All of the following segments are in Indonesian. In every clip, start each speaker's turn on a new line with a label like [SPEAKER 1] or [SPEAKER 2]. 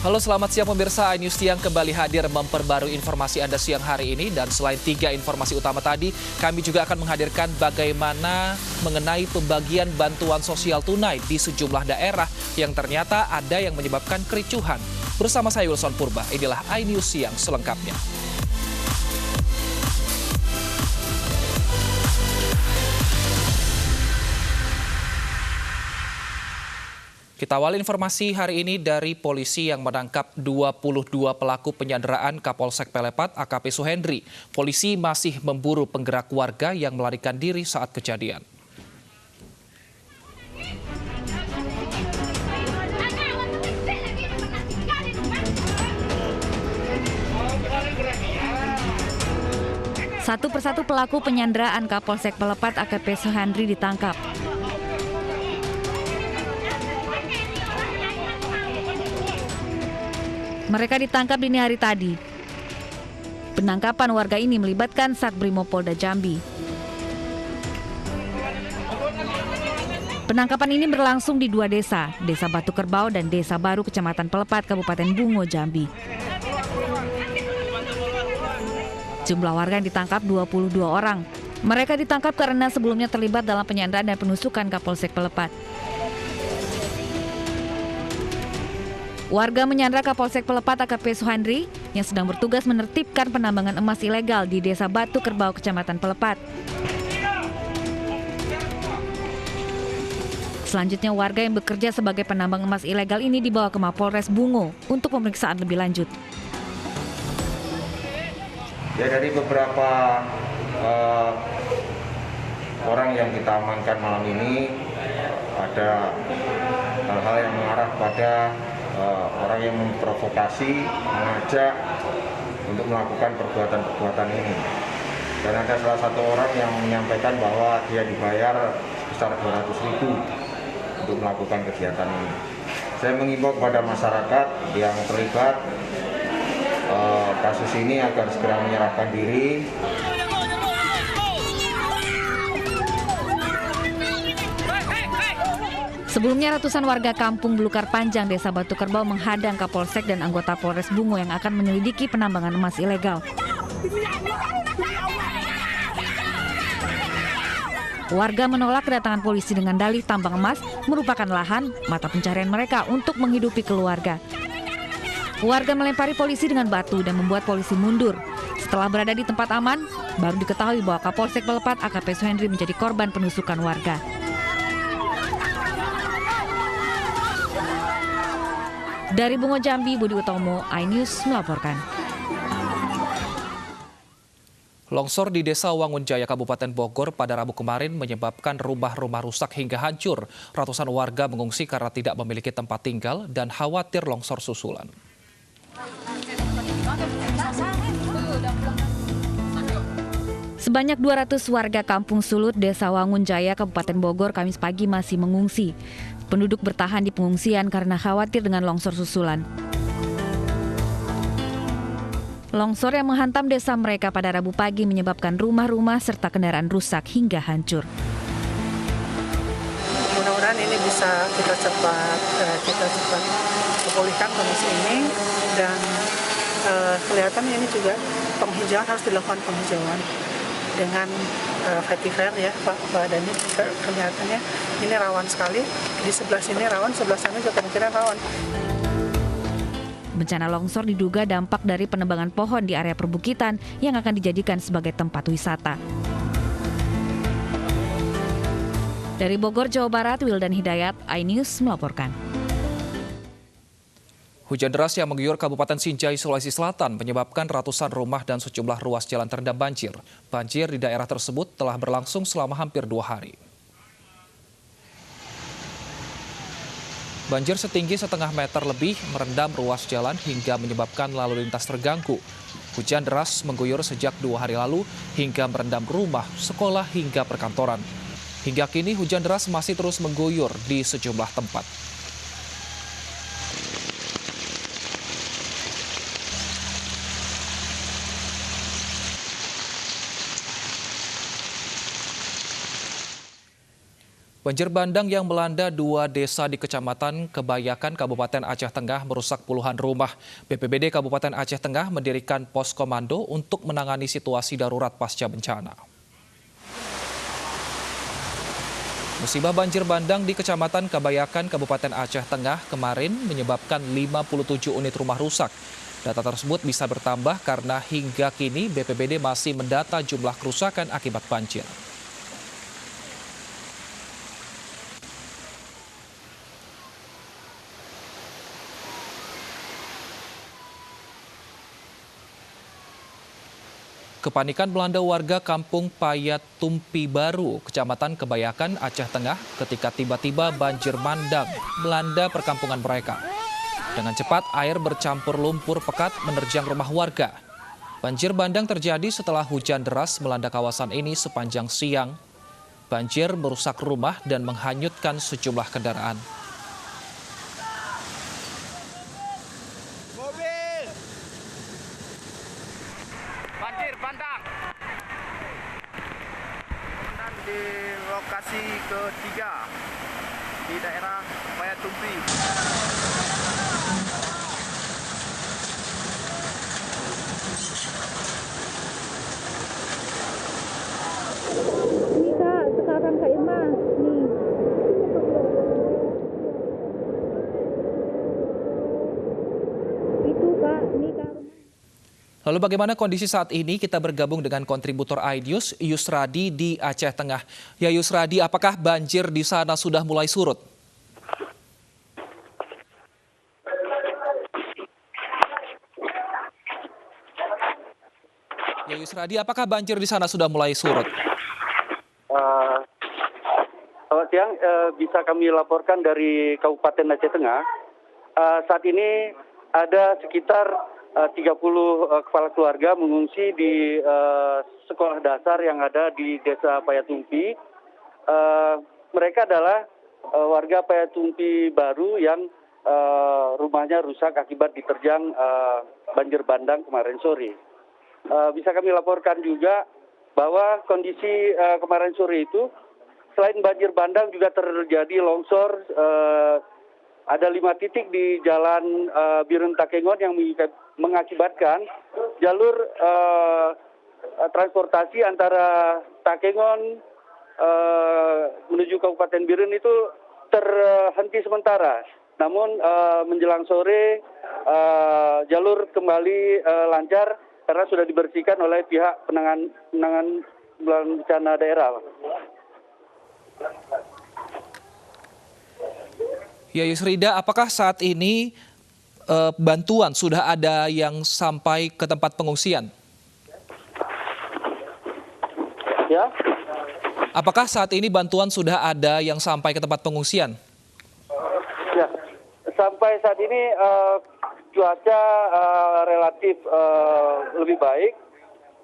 [SPEAKER 1] Halo, selamat siang pemirsa. iNews Siang kembali hadir memperbarui informasi Anda siang hari ini. Dan selain 3 informasi utama tadi, kami juga akan menghadirkan bagaimana mengenai pembagian bantuan sosial tunai di sejumlah daerah yang ternyata ada yang menyebabkan kericuhan. Bersama saya Wilson Purba, inilah iNews Siang selengkapnya. Kita awali informasi hari ini dari polisi yang menangkap 22 pelaku penyanderaan Kapolsek Pelepat AKP Suhendri. Polisi masih memburu penggerak warga yang melarikan diri saat kejadian.
[SPEAKER 2] Satu persatu pelaku penyanderaan Kapolsek Pelepat AKP Suhendri ditangkap. Mereka ditangkap dini hari tadi. Penangkapan warga ini melibatkan Satrimopoda Jambi. Penangkapan ini berlangsung di 2 desa, Desa Batu Kerbau dan Desa Baru Kecamatan Pelepat, Kabupaten Bungo, Jambi. Jumlah warga yang ditangkap 22 orang. Mereka ditangkap karena sebelumnya terlibat dalam penyanderaan dan penusukan Kapolsek Pelepat. Warga menyandra Kapolsek Pelepat AKP Suhendri yang sedang bertugas menertibkan penambangan emas ilegal di Desa Batu Kerbau, Kecamatan Pelepat. Selanjutnya warga yang bekerja sebagai penambang emas ilegal ini dibawa ke Mapolres Bungo untuk pemeriksaan lebih lanjut.
[SPEAKER 3] Ya, dari beberapa orang yang kita amankan malam ini ada hal-hal yang mengarah pada orang yang memprovokasi, mengajak untuk melakukan perbuatan-perbuatan ini. Dan ada salah satu orang yang menyampaikan bahwa dia dibayar sebesar 200.000 untuk melakukan kegiatan ini. Saya mengimbau kepada masyarakat yang terlibat kasus ini agar segera menyerahkan diri.
[SPEAKER 2] Sebelumnya ratusan warga kampung Belukar Panjang, Desa Batu Kerbau menghadang Kapolsek dan anggota Polres Bungo yang akan menyelidiki penambangan emas ilegal. Warga menolak kedatangan polisi dengan dalih tambang emas merupakan lahan mata pencarian mereka untuk menghidupi keluarga. Warga melempari polisi dengan batu dan membuat polisi mundur. Setelah berada di tempat aman, baru diketahui bahwa Kapolsek Pelepat AKP Suhendri menjadi korban penusukan warga. Dari Bungo, Jambi, Budi Utomo, iNews melaporkan.
[SPEAKER 1] Longsor di Desa Wangunjaya, Kabupaten Bogor pada Rabu kemarin menyebabkan rumah-rumah rusak hingga hancur. Ratusan warga mengungsi karena tidak memiliki tempat tinggal dan khawatir longsor susulan.
[SPEAKER 2] Sebanyak 200 warga Kampung Sulut, Desa Wangunjaya, Kabupaten Bogor, Kamis pagi masih mengungsi. Penduduk bertahan di pengungsian karena khawatir dengan longsor susulan. Longsor yang menghantam desa mereka pada Rabu pagi menyebabkan rumah-rumah serta kendaraan rusak hingga hancur.
[SPEAKER 4] Mudah-mudahan ini bisa kita cepat memulihkan kondisi ini, dan kelihatan ini juga penghijauan, harus dilakukan penghijauan dengan vetiver ya Pak Dhani. Kelihatannya ini rawan sekali, di sebelah sini rawan, sebelah sana juga kemungkinan rawan.
[SPEAKER 2] Bencana longsor diduga dampak dari penebangan pohon di area perbukitan yang akan dijadikan sebagai tempat wisata. Dari Bogor, Jawa Barat, Wildan Hidayat, iNews melaporkan.
[SPEAKER 1] Hujan deras yang mengguyur Kabupaten Sinjai, Sulawesi Selatan menyebabkan ratusan rumah dan sejumlah ruas jalan terendam banjir. Banjir di daerah tersebut telah berlangsung selama hampir 2 hari. Banjir setinggi setengah meter lebih merendam ruas jalan hingga menyebabkan lalu lintas terganggu. Hujan deras mengguyur sejak 2 hari lalu hingga merendam rumah, sekolah hingga perkantoran. Hingga kini hujan deras masih terus mengguyur di sejumlah tempat. Banjir bandang yang melanda 2 desa di Kecamatan Kebayakan, Kabupaten Aceh Tengah merusak puluhan rumah. BPBD Kabupaten Aceh Tengah mendirikan pos komando untuk menangani situasi darurat pasca bencana. Musibah banjir bandang di Kecamatan Kebayakan, Kabupaten Aceh Tengah kemarin menyebabkan 57 unit rumah rusak. Data tersebut bisa bertambah karena hingga kini BPBD masih mendata jumlah kerusakan akibat banjir. Kepanikan melanda warga kampung Payat Tumpi Baru, Kecamatan Kebayakan, Aceh Tengah ketika tiba-tiba banjir bandang melanda perkampungan mereka. Dengan cepat, air bercampur lumpur pekat menerjang rumah warga. Banjir bandang terjadi setelah hujan deras melanda kawasan ini sepanjang siang. Banjir merusak rumah dan menghanyutkan sejumlah kendaraan.
[SPEAKER 5] Banjir bandang di lokasi ketiga di daerah Payat Tumpi.
[SPEAKER 2] Ini Kak, sekarang Kak Irma, nih. Itu Kak, nih Kak.
[SPEAKER 1] Lalu bagaimana kondisi saat ini? Kita bergabung dengan kontributor iNews, Yusradi di Aceh Tengah. Ya Yusradi, apakah banjir di sana sudah mulai surut? Ya Yusradi, apakah banjir di sana sudah mulai surut?
[SPEAKER 6] Selamat siang, bisa kami laporkan dari Kabupaten Aceh Tengah. Saat ini ada sekitar 30 kepala keluarga mengungsi di sekolah dasar yang ada di Desa Payatumpi. Mereka adalah warga Payatumpi Baru yang rumahnya rusak akibat diterjang banjir bandang kemarin sore. Bisa kami laporkan juga bahwa kondisi kemarin sore itu selain banjir bandang juga terjadi longsor. Ada 5 titik di Jalan Birun Takengon yang mengakibatkan jalur transportasi antara Takengon menuju Kabupaten Birun itu terhenti sementara. Namun menjelang sore jalur kembali lancar karena sudah dibersihkan oleh pihak penanganan bencana daerah.
[SPEAKER 1] Ya Yusrida, apakah saat ini bantuan sudah ada yang sampai ke tempat pengungsian?
[SPEAKER 6] Ya.
[SPEAKER 1] Apakah saat ini bantuan sudah ada yang sampai ke tempat pengungsian?
[SPEAKER 6] Ya. Sampai saat ini cuaca relatif lebih baik,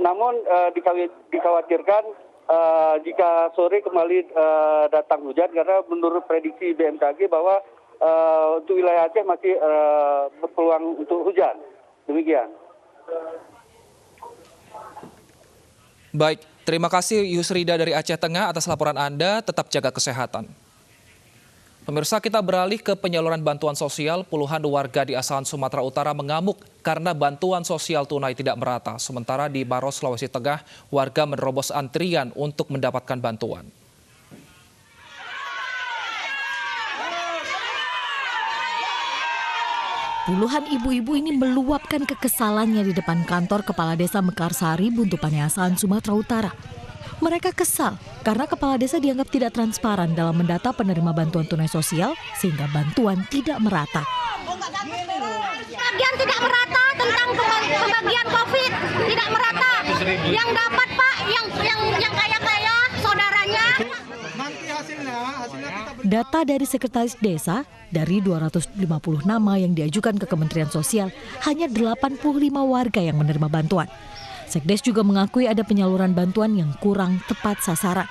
[SPEAKER 6] namun dikhawatirkan jika sore kembali datang hujan karena menurut prediksi BMKG bahwa untuk wilayah Aceh masih berpeluang untuk hujan. Demikian.
[SPEAKER 1] Baik, terima kasih Yusrida dari Aceh Tengah atas laporan Anda. Tetap jaga kesehatan. Pemirsa, kita beralih ke penyaluran bantuan sosial. Puluhan warga di Asahan Sumatera Utara mengamuk karena bantuan sosial tunai tidak merata. Sementara di Maros, Sulawesi Tengah, warga menerobos antrian untuk mendapatkan bantuan.
[SPEAKER 7] Puluhan ibu-ibu ini meluapkan kekesalannya di depan kantor Kepala Desa Mekarsari, Buntupannya Asahan, Sumatera Utara. Mereka kesal karena kepala desa dianggap tidak transparan dalam mendata penerima bantuan tunai sosial sehingga bantuan tidak merata.
[SPEAKER 8] Bagian tidak merata tentang pembagian COVID, tidak merata. Yang dapat Pak, yang kaya-kaya saudaranya.
[SPEAKER 7] Data dari Sekretaris Desa, dari 250 nama yang diajukan ke Kementerian Sosial, hanya 85 warga yang menerima bantuan. Sekdes juga mengakui ada penyaluran bantuan yang kurang tepat sasaran.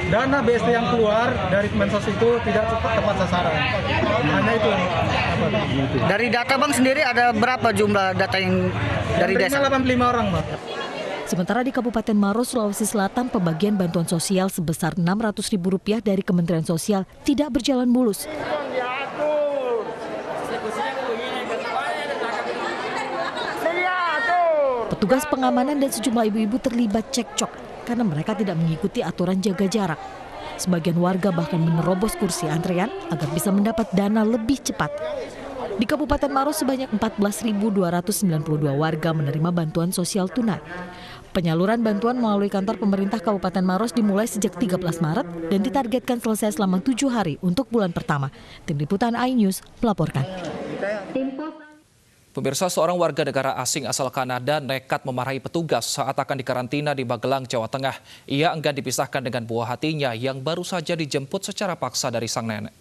[SPEAKER 9] Dana BST yang keluar dari Kemensos itu tidak tepat sasaran. Hanya itu.
[SPEAKER 5] Dari data Bang sendiri ada berapa jumlah data yang dari desa?
[SPEAKER 9] 85 orang, Bang.
[SPEAKER 7] Sementara di Kabupaten Maros, Sulawesi Selatan, pembagian bantuan sosial sebesar Rp600.000 dari Kementerian Sosial tidak berjalan mulus. Petugas pengamanan dan sejumlah ibu-ibu terlibat cekcok karena mereka tidak mengikuti aturan jaga jarak. Sebagian warga bahkan menerobos kursi antrean agar bisa mendapat dana lebih cepat. Di Kabupaten Maros sebanyak 14.292 warga menerima bantuan sosial tunai. Penyaluran bantuan melalui kantor pemerintah Kabupaten Maros dimulai sejak 13 Maret dan ditargetkan selesai selama 7 hari untuk bulan pertama. Tim Liputan iNews melaporkan.
[SPEAKER 1] Pemirsa, seorang warga negara asing asal Kanada nekat memarahi petugas saat akan dikarantina di Magelang, Jawa Tengah. Ia enggan dipisahkan dengan buah hatinya yang baru saja dijemput secara paksa dari sang nenek.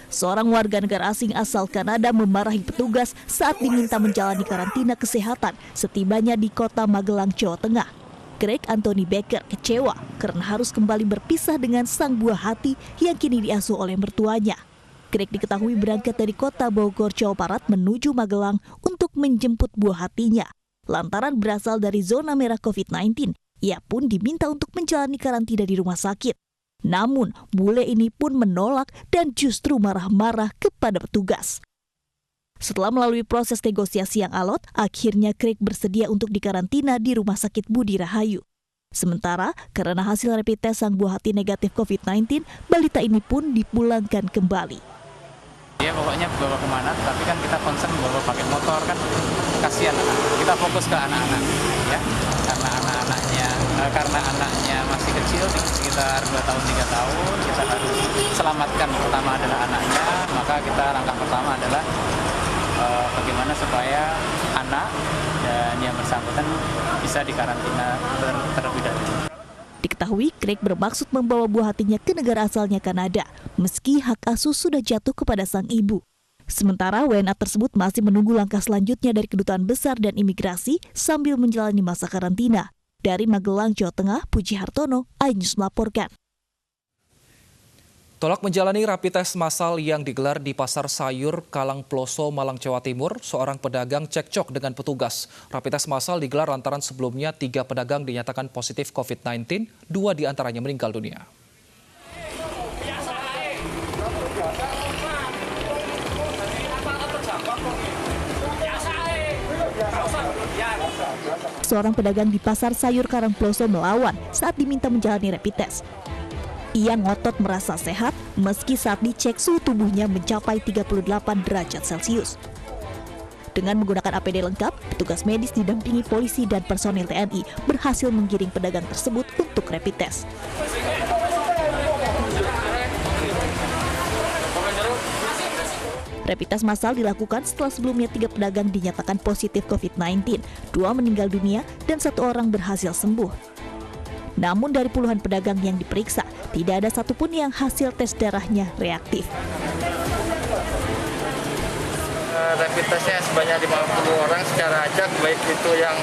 [SPEAKER 7] Seorang warga negara asing asal Kanada memarahi petugas saat diminta menjalani karantina kesehatan setibanya di kota Magelang, Jawa Tengah. Craig Anthony Baker kecewa karena harus kembali berpisah dengan sang buah hati yang kini diasuh oleh mertuanya. Craig diketahui berangkat dari kota Bogor, Jawa Barat menuju Magelang untuk menjemput buah hatinya. Lantaran berasal dari zona merah COVID-19, ia pun diminta untuk menjalani karantina di rumah sakit. Namun, bule ini pun menolak dan justru marah-marah kepada petugas. Setelah melalui proses negosiasi yang alot, akhirnya Craig bersedia untuk dikarantina di Rumah Sakit Budi Rahayu. Sementara, karena hasil rapid test sang buah hati negatif COVID-19, balita ini pun dipulangkan kembali.
[SPEAKER 10] Ya pokoknya bawa kemana, tapi kan kita concern bawa pakai motor kan kasihan anak. Kita fokus ke anak-anak, ya, karena anaknya masih kecil, sekitar 2 tahun 3 tahun, kita harus selamatkan. Pertama adalah anaknya, maka kita langkah pertama adalah bagaimana supaya anak dan yang bersangkutan bisa dikarantina terlebih dahulu.
[SPEAKER 7] Diketahui Craig bermaksud membawa buah hatinya ke negara asalnya Kanada, meski hak asuh sudah jatuh kepada sang ibu. Sementara WNA tersebut masih menunggu langkah selanjutnya dari Kedutaan Besar dan Imigrasi sambil menjalani masa karantina. Dari Magelang, Jawa Tengah, Puji Hartono, iNews melaporkan.
[SPEAKER 1] Tolak menjalani rapid test massal yang digelar di Pasar Sayur Kalang Ploso, Malang, Jawa Timur, seorang pedagang cekcok dengan petugas. Rapid test massal digelar lantaran sebelumnya 3 pedagang dinyatakan positif COVID-19, 2 diantaranya meninggal dunia.
[SPEAKER 7] Seorang pedagang di Pasar Sayur Kalang Ploso melawan saat diminta menjalani rapid test. Ia ngotot merasa sehat meski saat dicek suhu tubuhnya mencapai 38 derajat Celcius. Dengan menggunakan APD lengkap, petugas medis didampingi polisi dan personil TNI berhasil menggiring pedagang tersebut untuk rapid test. Rapid test massal dilakukan setelah sebelumnya 3 pedagang dinyatakan positif COVID-19, 2 meninggal dunia dan 1 orang berhasil sembuh. Namun dari puluhan pedagang yang diperiksa, tidak ada satupun yang hasil tes darahnya reaktif.
[SPEAKER 10] Rapid testnya sebanyak 50 orang secara acak, baik itu yang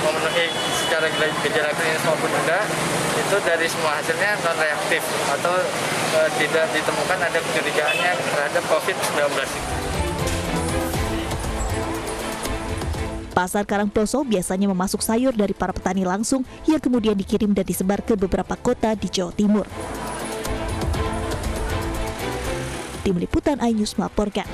[SPEAKER 10] memenuhi secara gejala klinis maupun tidak, itu dari semua hasilnya non reaktif atau tidak ditemukan ada kecurigaannya terhadap COVID-19.
[SPEAKER 7] Pasar Kalang Ploso biasanya memasuk sayur dari para petani langsung yang kemudian dikirim dan disebar ke beberapa kota di Jawa Timur. Tim Liputan iNews melaporkan.